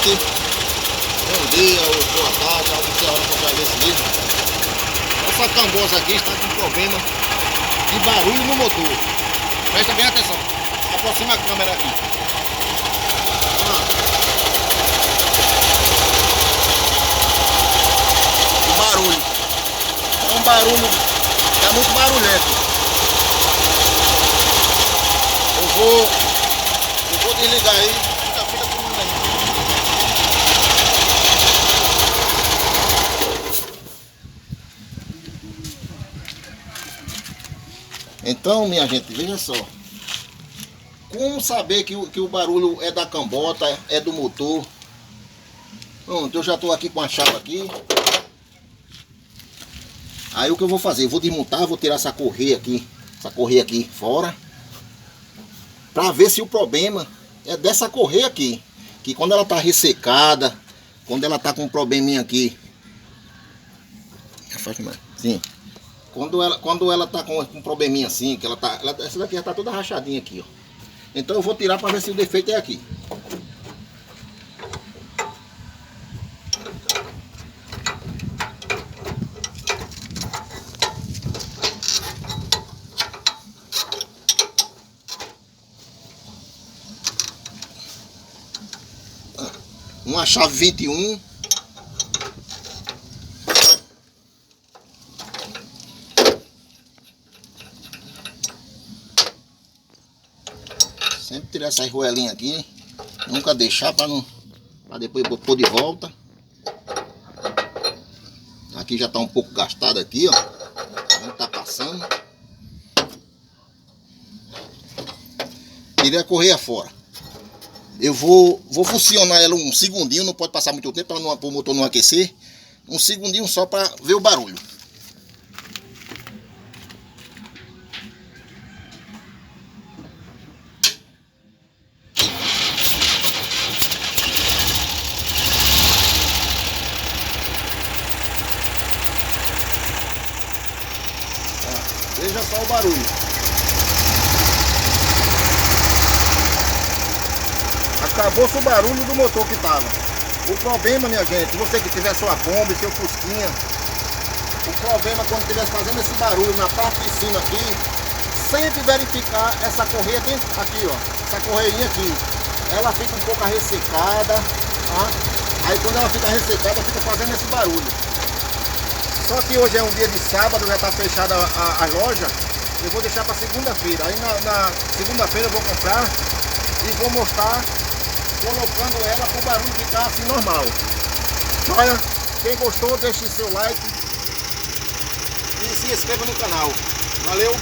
gente. Bom dia ou boa tarde, não sei a hora que você vai ver esse vídeo. Essa cambosa aqui está com problema de barulho no motor. Presta bem atenção. Aproxima a câmera aqui. O barulho. É um barulho. É muito barulhento. Eu vou desligar aí. Fica comigo aí. Então, minha gente, veja só. Como saber que o barulho é da cambota, é do motor? Pronto, eu já estou aqui com a chave aqui. Aí o que eu vou fazer? Eu vou desmontar, vou tirar essa correia aqui fora. Para ver se o problema é dessa correia aqui. Que quando ela está ressecada, quando ela está com um probleminha aqui. Afasta mais. Sim. Quando ela tá com um probleminha assim, que essa daqui já tá toda rachadinha aqui, ó. Então eu vou tirar para ver se o defeito é aqui. Uma chave 21. Sempre tirar essa roelinha aqui, nunca deixar para depois pôr de volta. Aqui já está um pouco gastado aqui, ó. Não tá passando. Tirei a correia fora. Eu vou funcionar ela um segundinho, não pode passar muito tempo para o motor não aquecer. Um segundinho só para ver o barulho. Veja só o barulho. Acabou-se o barulho do motor que tava. O problema, minha gente, você que tiver sua Kombi, seu Fusquinha, o problema quando estiver fazendo esse barulho na parte de cima aqui, sempre verificar essa correia aqui, ó. Essa correinha aqui. Ela fica um pouco ressecada, tá? Aí quando ela fica ressecada, fica fazendo esse barulho. Só que hoje é um dia de sábado, já está fechada a loja. Eu vou deixar para segunda-feira. Aí na segunda-feira eu vou comprar e vou mostrar colocando ela para o barulho ficar assim normal. Olha, quem gostou, deixe seu like e se inscreva no canal. Valeu!